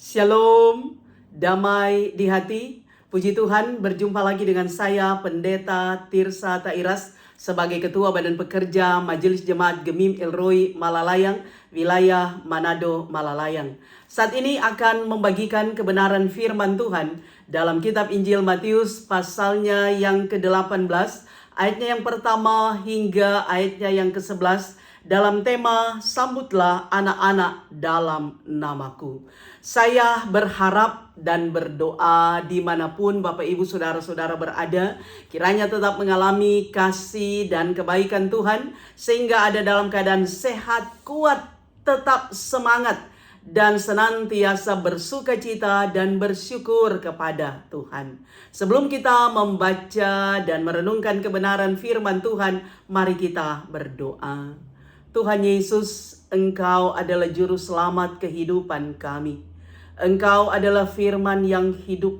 Shalom, damai di hati. Puji Tuhan, berjumpa lagi dengan saya, Pendeta Tirsa Tairas, sebagai Ketua Badan Pekerja Majelis Jemaat Gemim Elroy Malalayang, wilayah Manado, Malalayang. Saat ini akan membagikan kebenaran firman Tuhan dalam kitab Injil Matius pasalnya yang ke-18, ayatnya yang pertama hingga ayatnya yang ke-11, dalam tema Sambutlah Anak-anak dalam Namaku. Saya berharap dan berdoa dimanapun Bapak Ibu Saudara-saudara berada, kiranya tetap mengalami kasih dan kebaikan Tuhan, sehingga ada dalam keadaan sehat, kuat, tetap semangat, dan senantiasa bersuka cita dan bersyukur kepada Tuhan. Sebelum kita membaca dan merenungkan kebenaran firman Tuhan, mari kita berdoa. Tuhan Yesus, Engkau adalah juru selamat kehidupan kami. Engkau adalah firman yang hidup.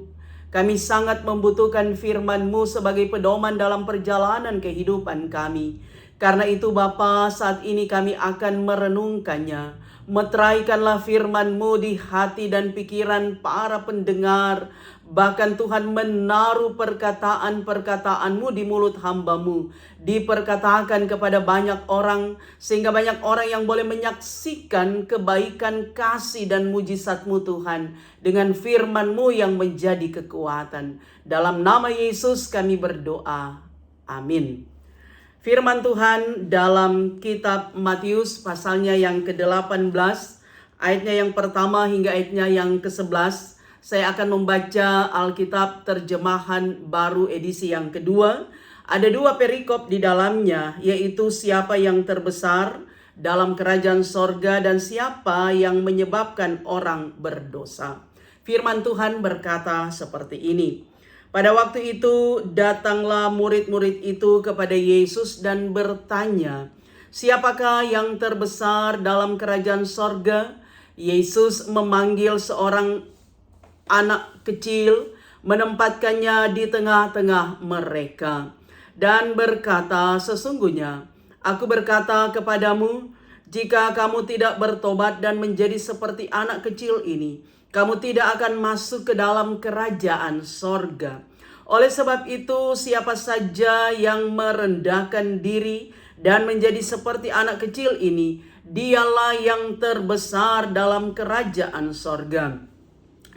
Kami sangat membutuhkan firman-Mu sebagai pedoman dalam perjalanan kehidupan kami. Karena itu Bapa, saat ini kami akan merenungkannya. Meteraikanlah firman-Mu di hati dan pikiran para pendengar. Bahkan Tuhan menaruh perkataan-perkataan-Mu di mulut hamba-Mu. Diperkatakan kepada banyak orang, sehingga banyak orang yang boleh menyaksikan kebaikan, kasih, dan mujizat-Mu Tuhan. Dengan firman-Mu yang menjadi kekuatan. Dalam nama Yesus kami berdoa. Amin. Firman Tuhan dalam kitab Matius pasalnya yang ke-18, ayatnya yang pertama hingga ayatnya yang ke-11. Saya akan membaca Alkitab terjemahan baru edisi yang kedua. Ada dua perikop di dalamnya, yaitu siapa yang terbesar dalam kerajaan sorga dan siapa yang menyebabkan orang berdosa. Firman Tuhan berkata seperti ini. Pada waktu itu datanglah murid-murid itu kepada Yesus dan bertanya, siapakah yang terbesar dalam kerajaan sorga? Yesus memanggil seorang anak kecil, menempatkannya di tengah-tengah mereka, dan berkata, sesungguhnya aku berkata kepadamu, jika kamu tidak bertobat dan menjadi seperti anak kecil ini, kamu tidak akan masuk ke dalam kerajaan sorga. Oleh sebab itu, siapa saja yang merendahkan diri dan menjadi seperti anak kecil ini, dialah yang terbesar dalam kerajaan sorga.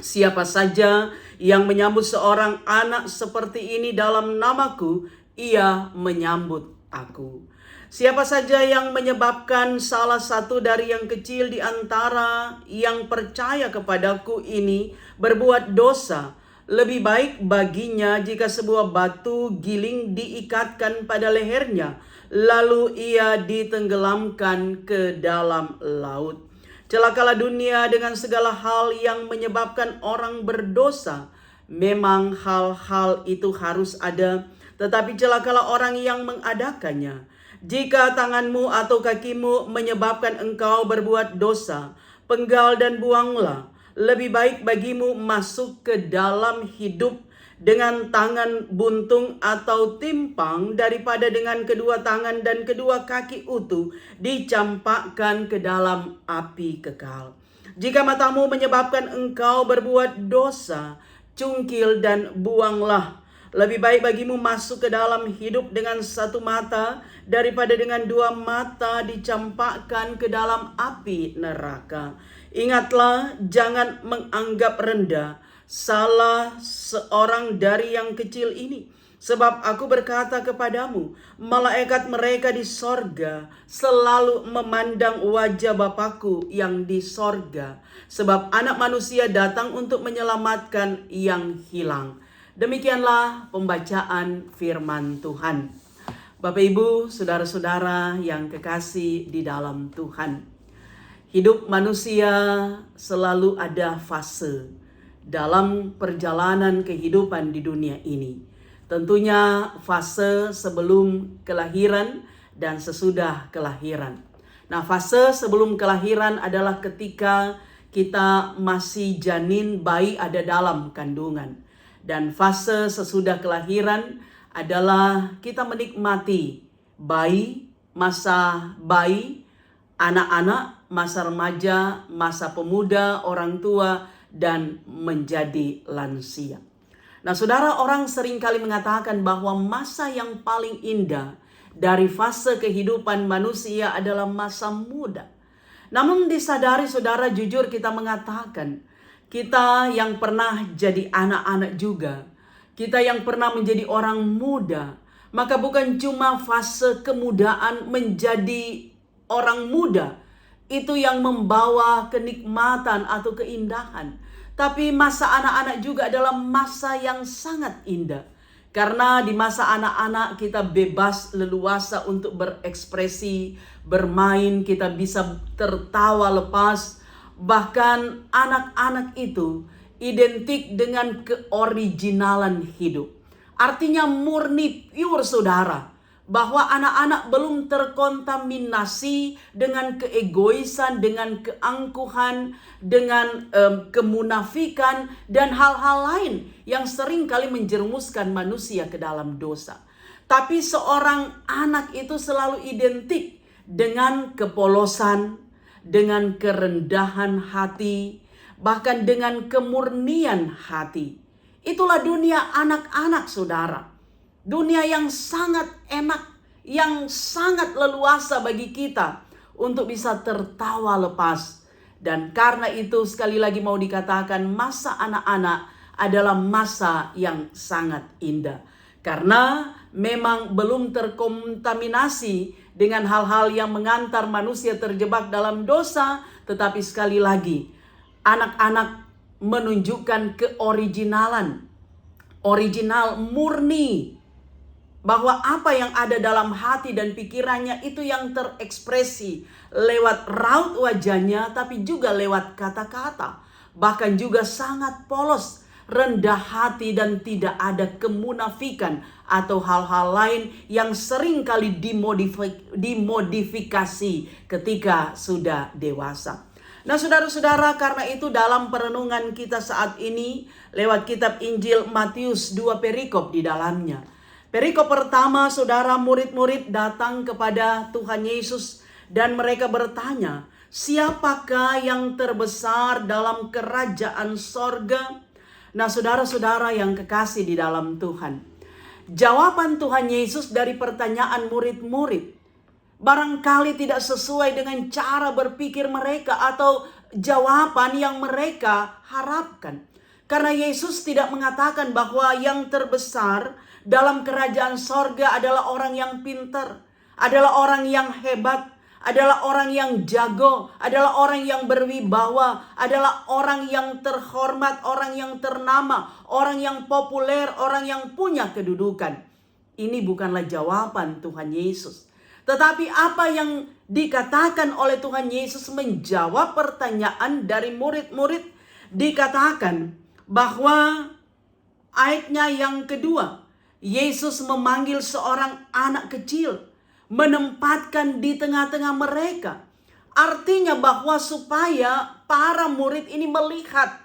Siapa saja yang menyambut seorang anak seperti ini dalam namaku, ia menyambut aku. Siapa saja yang menyebabkan salah satu dari yang kecil di antara yang percaya kepadaku ini berbuat dosa, lebih baik baginya jika sebuah batu giling diikatkan pada lehernya, lalu ia ditenggelamkan ke dalam laut. Celakalah dunia dengan segala hal yang menyebabkan orang berdosa. Memang hal-hal itu harus ada, tetapi celakalah orang yang mengadakannya. Jika tanganmu atau kakimu menyebabkan engkau berbuat dosa, penggal dan buanglah. Lebih baik bagimu masuk ke dalam hidup dengan tangan buntung atau timpang daripada dengan kedua tangan dan kedua kaki utuh dicampakkan ke dalam api kekal. Jika matamu menyebabkan engkau berbuat dosa, cungkil dan buanglah. Lebih baik bagimu masuk ke dalam hidup dengan satu mata daripada dengan dua mata dicampakkan ke dalam api neraka. Ingatlah, jangan menganggap rendah salah seorang dari yang kecil ini. Sebab aku berkata kepadamu, malaikat mereka di sorga selalu memandang wajah Bapakku yang di sorga. Sebab anak manusia datang untuk menyelamatkan yang hilang. Demikianlah pembacaan firman Tuhan. Bapak Ibu, saudara-saudara yang kekasih di dalam Tuhan. Hidup manusia selalu ada fase dalam perjalanan kehidupan di dunia ini. Tentunya fase sebelum kelahiran dan sesudah kelahiran. Nah, fase sebelum kelahiran adalah ketika kita masih janin, bayi ada dalam kandungan. Dan fase sesudah kelahiran adalah kita menikmati bayi, masa bayi, anak-anak, masa remaja, masa pemuda, orang tua, dan menjadi lansia. Nah, saudara, orang seringkali mengatakan bahwa masa yang paling indah dari fase kehidupan manusia adalah masa muda. Namun disadari saudara, jujur kita mengatakan, kita yang pernah jadi anak-anak juga, kita yang pernah menjadi orang muda, maka bukan cuma fase kemudaan menjadi orang muda itu yang membawa kenikmatan atau keindahan. Tapi masa anak-anak juga adalah masa yang sangat indah. Karena di masa anak-anak kita bebas leluasa untuk berekspresi, bermain, kita bisa tertawa lepas. Bahkan anak-anak itu identik dengan keoriginalan hidup. Artinya murni, pure saudara. Bahwa anak-anak belum terkontaminasi dengan keegoisan, dengan keangkuhan, dengan kemunafikan, dan hal-hal lain yang sering kali menjerumuskan manusia ke dalam dosa. Tapi seorang anak itu selalu identik dengan kepolosan, dengan kerendahan hati, bahkan dengan kemurnian hati. Itulah dunia anak-anak saudara. Dunia yang sangat enak, yang sangat leluasa bagi kita untuk bisa tertawa lepas. Dan karena itu sekali lagi mau dikatakan masa anak-anak adalah masa yang sangat indah. Karena memang belum terkontaminasi dengan hal-hal yang mengantar manusia terjebak dalam dosa. Tetapi sekali lagi anak-anak menunjukkan keoriginalan, original, murni. Bahwa apa yang ada dalam hati dan pikirannya itu yang terekspresi lewat raut wajahnya, tapi juga lewat kata-kata. Bahkan juga sangat polos, rendah hati, dan tidak ada kemunafikan atau hal-hal lain yang sering kali dimodifikasi ketika sudah dewasa. Nah saudara-saudara, karena itu dalam perenungan kita saat ini lewat kitab Injil Matius 2 perikop di dalamnya. Perikop pertama, saudara, murid-murid datang kepada Tuhan Yesus dan mereka bertanya, siapakah yang terbesar dalam kerajaan sorga? Nah saudara-saudara yang kekasih di dalam Tuhan, jawaban Tuhan Yesus dari pertanyaan murid-murid barangkali tidak sesuai dengan cara berpikir mereka atau jawaban yang mereka harapkan. Karena Yesus tidak mengatakan bahwa yang terbesar dalam kerajaan sorga adalah orang yang pintar, adalah orang yang hebat, adalah orang yang jago, adalah orang yang berwibawa, adalah orang yang terhormat, orang yang ternama, orang yang populer, orang yang punya kedudukan. Ini bukanlah jawaban Tuhan Yesus. Tetapi apa yang dikatakan oleh Tuhan Yesus menjawab pertanyaan dari murid-murid, dikatakan bahwa ayatnya yang kedua, Yesus memanggil seorang anak kecil, menempatkan di tengah-tengah mereka. Artinya bahwa supaya para murid ini melihat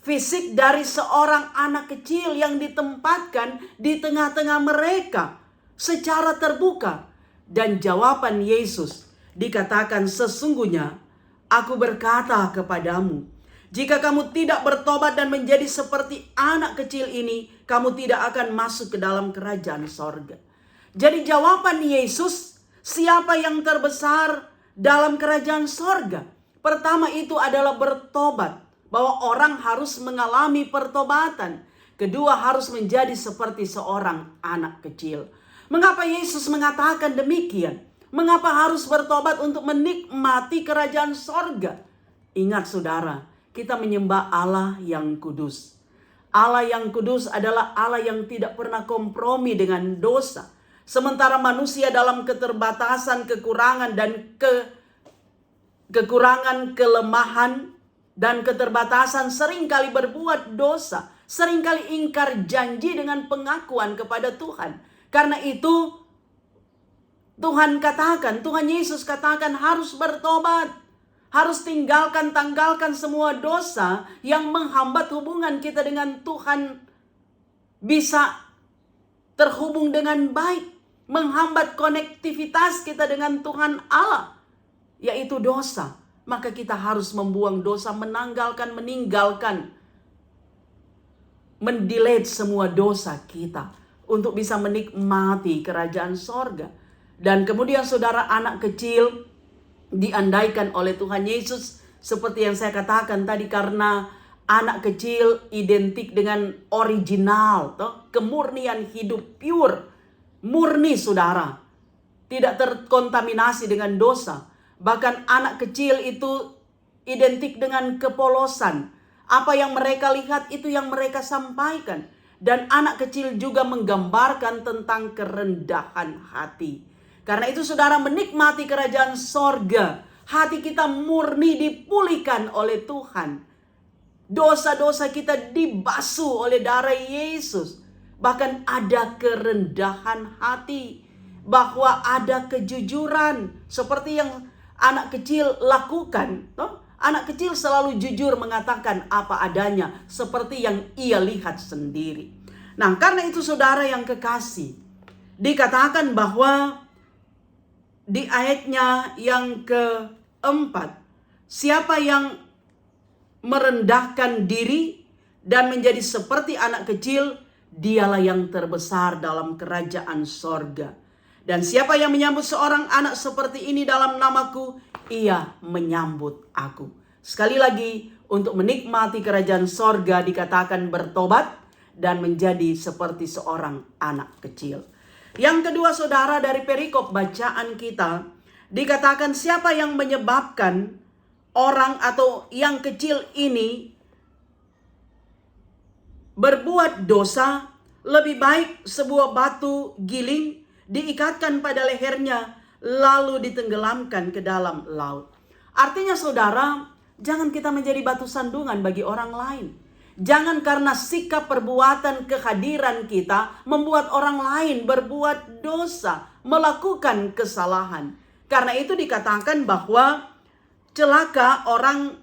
fisik dari seorang anak kecil yang ditempatkan di tengah-tengah mereka secara terbuka. Dan jawaban Yesus dikatakan, sesungguhnya aku berkata kepadamu, jika kamu tidak bertobat dan menjadi seperti anak kecil ini, kamu tidak akan masuk ke dalam kerajaan sorga. Jadi jawaban Yesus, siapa yang terbesar dalam kerajaan sorga? Pertama itu adalah bertobat. Bahwa orang harus mengalami pertobatan. Kedua, harus menjadi seperti seorang anak kecil. Mengapa Yesus mengatakan demikian? Mengapa harus bertobat untuk menikmati kerajaan sorga? Ingat saudara, kita menyembah Allah yang kudus. Allah yang kudus adalah Allah yang tidak pernah kompromi dengan dosa. Sementara manusia dalam keterbatasan, kekurangan, dan kekurangan, kelemahan, dan keterbatasan seringkali berbuat dosa. Seringkali ingkar janji dengan pengakuan kepada Tuhan. Karena itu Tuhan Yesus katakan harus bertobat. Harus tanggalkan semua dosa yang menghambat hubungan kita dengan Tuhan bisa terhubung dengan baik. Menghambat konektivitas kita dengan Tuhan Allah, yaitu dosa. maka kita harus membuang dosa, meninggalkan, mendelete semua dosa kita untuk bisa menikmati kerajaan sorga. Dan kemudian saudara, anak kecil diandaikan oleh Tuhan Yesus seperti yang saya katakan tadi, karena anak kecil identik dengan original, kemurnian hidup pure, murni saudara, tidak terkontaminasi dengan dosa. Bahkan anak kecil itu identik dengan kepolosan. Apa yang mereka lihat itu yang mereka sampaikan. Dan anak kecil juga menggambarkan tentang kerendahan hati. Karena itu saudara, menikmati kerajaan sorga, hati kita murni dipulihkan oleh Tuhan. Dosa-dosa kita dibasuh oleh darah Yesus. Bahkan ada kerendahan hati. Bahwa ada kejujuran. Seperti yang anak kecil lakukan. Anak kecil selalu jujur mengatakan apa adanya. Seperti yang ia lihat sendiri. Nah, karena itu saudara yang kekasih, dikatakan bahwa di ayatnya yang keempat, siapa yang merendahkan diri dan menjadi seperti anak kecil, dialah yang terbesar dalam kerajaan sorga. Dan siapa yang menyambut seorang anak seperti ini dalam namaku, ia menyambut aku. Sekali lagi, untuk menikmati kerajaan sorga dikatakan bertobat dan menjadi seperti seorang anak kecil. Yang kedua saudara, dari perikop bacaan kita, dikatakan siapa yang menyebabkan orang atau yang kecil ini berbuat dosa, lebih baik sebuah batu giling diikatkan pada lehernya lalu ditenggelamkan ke dalam laut. Artinya saudara, jangan kita menjadi batu sandungan bagi orang lain. Jangan karena sikap perbuatan kehadiran kita membuat orang lain berbuat dosa, melakukan kesalahan. Karena itu dikatakan bahwa celaka orang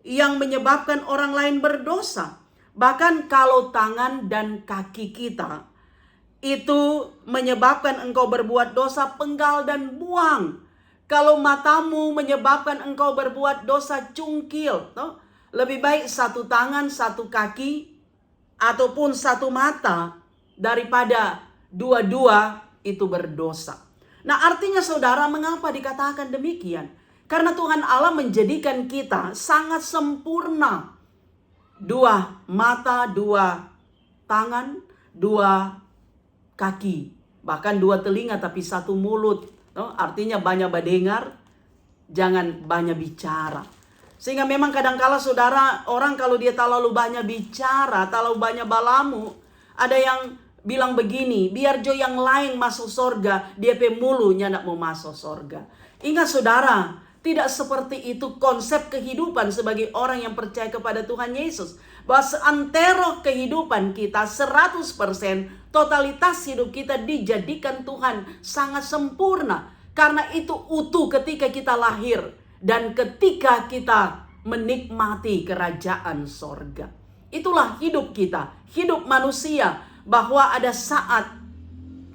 yang menyebabkan orang lain berdosa. Bahkan kalau tangan dan kaki kita itu menyebabkan engkau berbuat dosa, penggal dan buang. Kalau matamu menyebabkan engkau berbuat dosa, cungkil. Lebih baik satu tangan, satu kaki, ataupun satu mata daripada dua-dua itu berdosa. Nah, artinya saudara, mengapa dikatakan demikian? Karena Tuhan Allah menjadikan kita sangat sempurna. Dua mata, dua tangan, dua kaki, bahkan dua telinga tapi satu mulut. Artinya banyak mendengar, jangan banyak bicara. Sehingga memang kadangkala saudara, orang kalau dia terlalu banyak bicara, terlalu banyak balamu, ada yang bilang begini, biar jo yang lain masuk sorga, dia pemulunya tidak mau masuk sorga. Ingat saudara, tidak seperti itu konsep kehidupan sebagai orang yang percaya kepada Tuhan Yesus. Bahwa seantero kehidupan kita 100%, totalitas hidup kita dijadikan Tuhan sangat sempurna. Karena itu utuh ketika kita lahir. Dan ketika kita menikmati kerajaan sorga. Itulah hidup kita, hidup manusia. Bahwa ada saat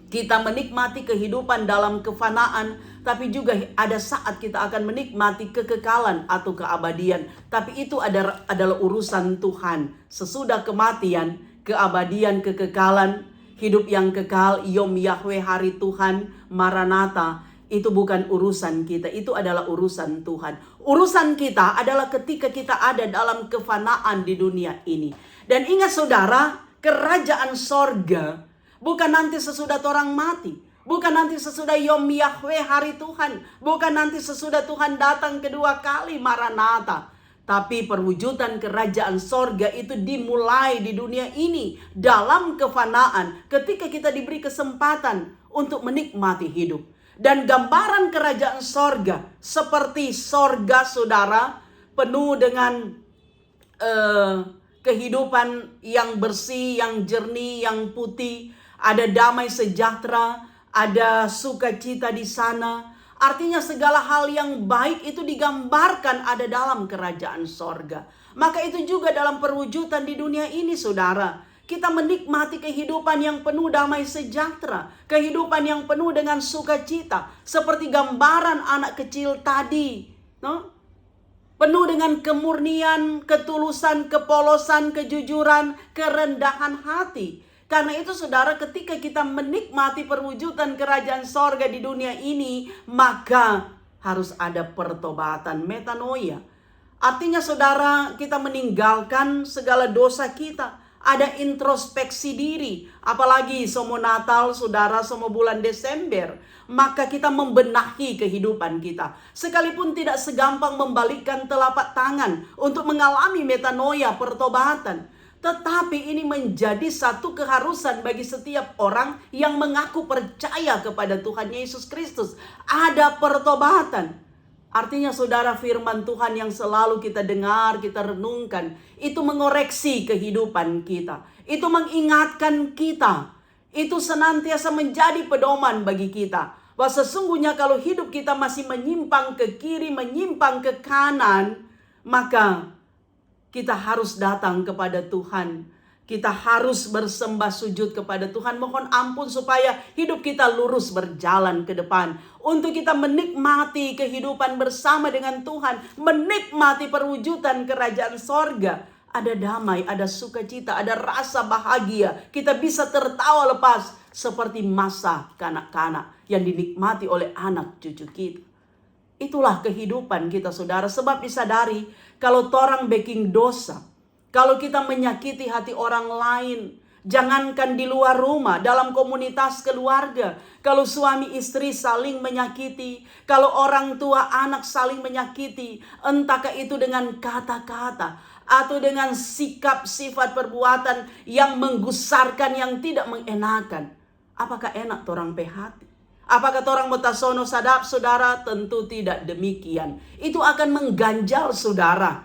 kita menikmati kehidupan dalam kefanaan, tapi juga ada saat kita akan menikmati kekekalan atau keabadian. Tapi itu adalah urusan Tuhan. Sesudah kematian, keabadian, kekekalan, hidup yang kekal, Yom Yahweh, hari Tuhan, Maranatha, itu bukan urusan kita, itu adalah urusan Tuhan. Urusan kita adalah ketika kita ada dalam kefanaan di dunia ini. Dan ingat saudara, kerajaan sorga bukan nanti sesudah orang mati. Bukan nanti sesudah Yom Yahweh, hari Tuhan. Bukan nanti sesudah Tuhan datang kedua kali, Maranatha. Tapi perwujudan kerajaan sorga itu dimulai di dunia ini. Dalam kefanaan, ketika kita diberi kesempatan untuk menikmati hidup. Dan gambaran kerajaan sorga seperti sorga saudara, penuh dengan kehidupan yang bersih, yang jernih, yang putih. Ada damai sejahtera, ada sukacita di sana. Artinya segala hal yang baik itu digambarkan ada dalam kerajaan sorga. Maka itu juga dalam perwujudan di dunia ini saudara. Kita menikmati kehidupan yang penuh damai sejahtera. Kehidupan yang penuh dengan sukacita. Seperti gambaran anak kecil tadi. penuh dengan kemurnian, ketulusan, kepolosan, kejujuran, kerendahan hati. Karena itu saudara, ketika kita menikmati perwujudan kerajaan sorga di dunia ini, maka harus ada pertobatan, metanoia. Artinya saudara, kita meninggalkan segala dosa kita. Ada introspeksi diri. Apalagi somo Natal, saudara, somo bulan Desember. Maka kita membenahi kehidupan kita. Sekalipun tidak segampang membalikkan telapak tangan untuk mengalami metanoia, pertobatan. Tetapi ini menjadi satu keharusan bagi setiap orang yang mengaku percaya kepada Tuhan Yesus Kristus. Ada pertobatan. Artinya saudara, firman Tuhan yang selalu kita dengar, kita renungkan, itu mengoreksi kehidupan kita. Itu mengingatkan kita. Itu senantiasa menjadi pedoman bagi kita. Bahwa sesungguhnya kalau hidup kita masih menyimpang ke kiri, menyimpang ke kanan, maka kita harus datang kepada Tuhan. Kita harus bersembah sujud kepada Tuhan. Mohon ampun supaya hidup kita lurus berjalan ke depan. Untuk kita menikmati kehidupan bersama dengan Tuhan. Menikmati perwujudan kerajaan sorga. Ada damai, ada sukacita, ada rasa bahagia. Kita bisa tertawa lepas seperti masa kanak-kanak yang dinikmati oleh anak cucu kita. Itulah kehidupan kita saudara. Sebab disadari kalau torang baking dosa, kalau kita menyakiti hati orang lain, jangankan di luar rumah, dalam komunitas keluarga, kalau suami istri saling menyakiti, kalau orang tua anak saling menyakiti, entahkah itu dengan kata-kata atau dengan sikap sifat perbuatan yang menggusarkan, yang tidak mengenakan, apakah enak torang hati? Apakah torang mutasono sadap saudara? Tentu tidak demikian. Itu akan mengganjal saudara.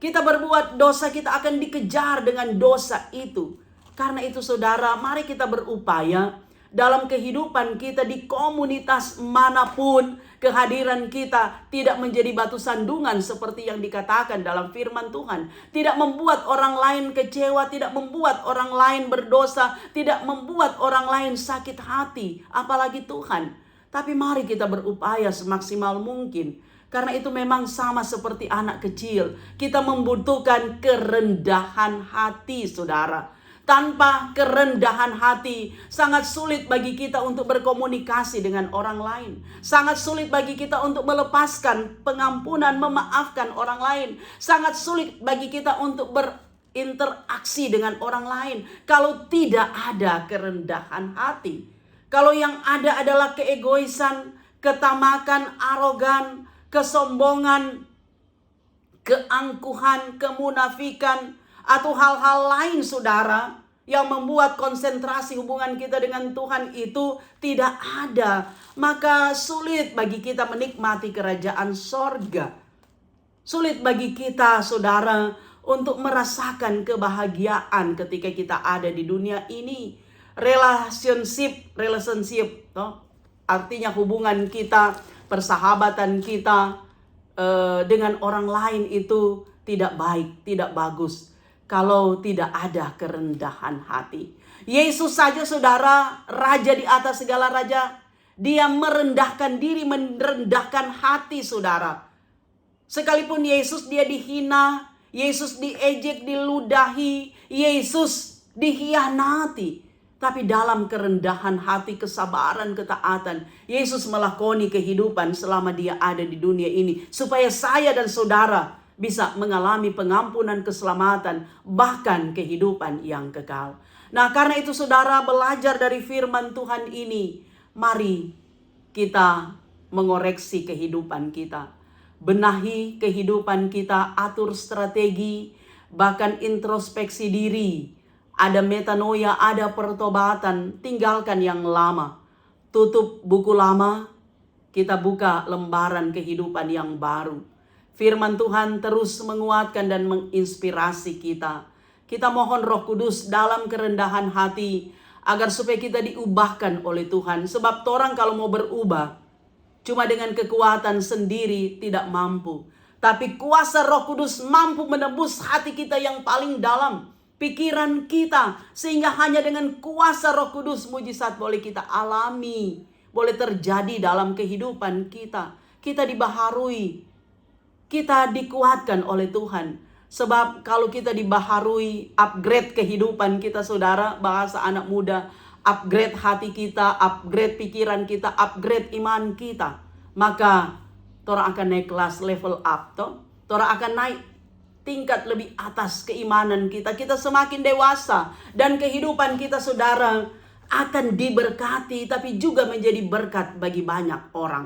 Kita berbuat dosa, kita akan dikejar dengan dosa itu. Karena itu saudara, mari kita berupaya dalam kehidupan kita di komunitas manapun, kehadiran kita tidak menjadi batu sandungan seperti yang dikatakan dalam firman Tuhan. Tidak membuat orang lain kecewa, tidak membuat orang lain berdosa, tidak membuat orang lain sakit hati, apalagi Tuhan. Tapi mari kita berupaya semaksimal mungkin. Karena itu memang sama seperti anak kecil. Kita membutuhkan kerendahan hati saudara. Tanpa kerendahan hati, sangat sulit bagi kita untuk berkomunikasi dengan orang lain. Sangat sulit bagi kita untuk melepaskan pengampunan, memaafkan orang lain. Sangat sulit bagi kita untuk berinteraksi dengan orang lain. Kalau tidak ada kerendahan hati. Kalau yang ada adalah keegoisan, ketamakan, arogan, kesombongan, keangkuhan, kemunafikan, atau hal-hal lain saudara yang membuat konsentrasi hubungan kita dengan Tuhan itu tidak ada, maka sulit bagi kita menikmati kerajaan sorga. Sulit bagi kita saudara untuk merasakan kebahagiaan ketika kita ada di dunia ini. Relationship, artinya hubungan kita, persahabatan kita dengan orang lain itu tidak baik, tidak bagus kalau tidak ada kerendahan hati. Yesus saja saudara, raja di atas segala raja, dia merendahkan diri, merendahkan hati saudara. Sekalipun Yesus dia dihina, Yesus diejek, diludahi, Yesus dikhianati. Tapi dalam kerendahan hati, kesabaran, ketaatan, Yesus melakoni kehidupan selama dia ada di dunia ini. Supaya saya dan saudara bisa mengalami pengampunan, keselamatan, bahkan kehidupan yang kekal. Nah karena itu saudara, belajar dari firman Tuhan ini, mari kita mengoreksi kehidupan kita. Benahi kehidupan kita, atur strategi, bahkan introspeksi diri. Ada metanoia, ada pertobatan, tinggalkan yang lama. Tutup buku lama, kita buka lembaran kehidupan yang baru. Firman Tuhan terus menguatkan dan menginspirasi kita. Kita mohon Roh Kudus dalam kerendahan hati, agar supaya kita diubahkan oleh Tuhan. Sebab orang kalau mau berubah, cuma dengan kekuatan sendiri tidak mampu. Tapi kuasa Roh Kudus mampu menebus hati kita yang paling dalam. Pikiran kita, sehingga hanya dengan kuasa Roh Kudus mujizat boleh kita alami, boleh terjadi dalam kehidupan kita. Kita dibaharui, kita dikuatkan oleh Tuhan. Sebab kalau kita dibaharui, upgrade kehidupan kita saudara, bahasa anak muda, upgrade hati kita, upgrade pikiran kita, upgrade iman kita, maka tora akan naik kelas, level up toh. Tora akan naik tingkat lebih atas keimanan kita. Kita semakin dewasa dan kehidupan kita saudara akan diberkati, tapi juga menjadi berkat bagi banyak orang.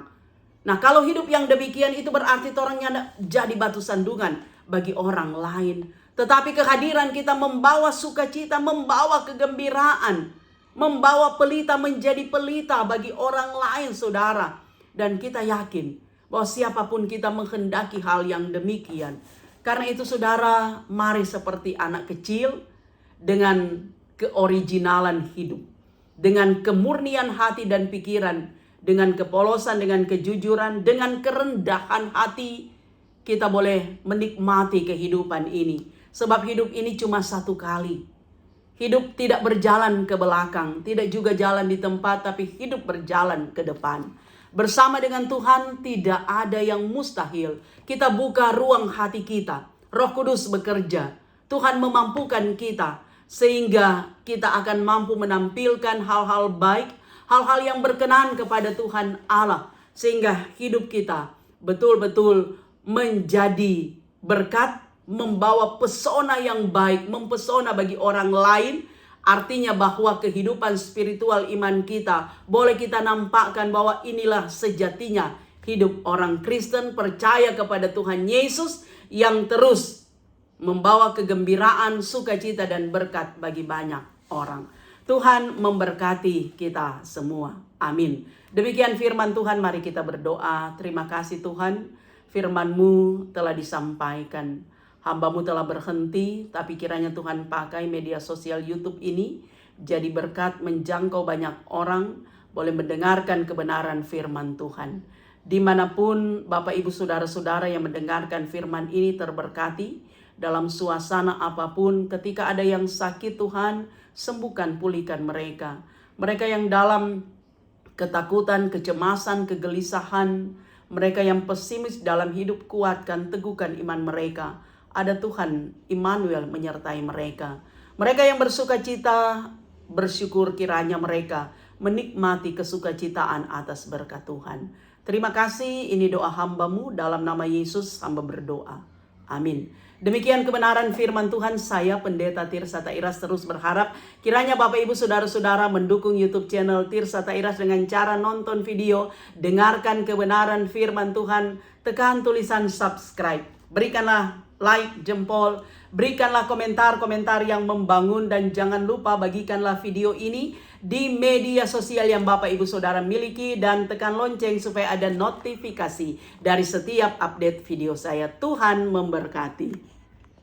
Nah, kalau hidup yang demikian itu berarti orangnya jadi batu sandungan bagi orang lain. Tetapi kehadiran kita membawa sukacita, membawa kegembiraan, membawa pelita menjadi pelita bagi orang lain saudara. Dan kita yakin bahwa siapapun kita menghendaki hal yang demikian. Karena itu saudara, mari seperti anak kecil dengan keoriginalan hidup, dengan kemurnian hati dan pikiran, dengan kepolosan, dengan kejujuran, dengan kerendahan hati, kita boleh menikmati kehidupan ini. Sebab hidup ini cuma satu kali. Hidup tidak berjalan ke belakang, tidak juga jalan di tempat, tapi hidup berjalan ke depan. Bersama dengan Tuhan tidak ada yang mustahil. Kita buka ruang hati kita. Roh Kudus bekerja. Tuhan memampukan kita. Sehingga kita akan mampu menampilkan hal-hal baik, hal-hal yang berkenan kepada Tuhan Allah. Sehingga hidup kita betul-betul menjadi berkat, membawa pesona yang baik, mempesona bagi orang lain. Artinya bahwa kehidupan spiritual iman kita boleh kita nampakkan bahwa inilah sejatinya hidup orang Kristen percaya kepada Tuhan Yesus yang terus membawa kegembiraan, sukacita dan berkat bagi banyak orang. Tuhan memberkati kita semua. Amin. Demikian firman Tuhan, mari kita berdoa. Terima kasih Tuhan, firman-Mu telah disampaikan. Hamba-Mu telah berhenti, tapi kiranya Tuhan pakai media sosial YouTube ini jadi berkat menjangkau banyak orang, boleh mendengarkan kebenaran firman Tuhan. Dimanapun Bapak Ibu Saudara-saudara yang mendengarkan firman ini terberkati, dalam suasana apapun, ketika ada yang sakit Tuhan, sembuhkan, pulihkan mereka. Mereka yang dalam ketakutan, kecemasan, kegelisahan, mereka yang pesimis dalam hidup, kuatkan, teguhkan iman mereka. Ada Tuhan Immanuel menyertai mereka. Mereka yang bersukacita, bersyukur kiranya mereka menikmati kesukacitaan atas berkat Tuhan. Terima kasih, ini doa hamba-Mu, dalam nama Yesus hamba berdoa. Amin. Demikian kebenaran firman Tuhan. Saya Pendeta Tirsa Tairas terus berharap kiranya Bapak Ibu Saudara-saudara mendukung YouTube channel Tirsa Tairas dengan cara nonton video, dengarkan kebenaran firman Tuhan, tekan tulisan subscribe. Berikanlah like, jempol, berikanlah komentar-komentar yang membangun, dan jangan lupa bagikanlah video ini di media sosial yang Bapak Ibu Saudara miliki, dan tekan lonceng supaya ada notifikasi dari setiap update video saya. Tuhan memberkati.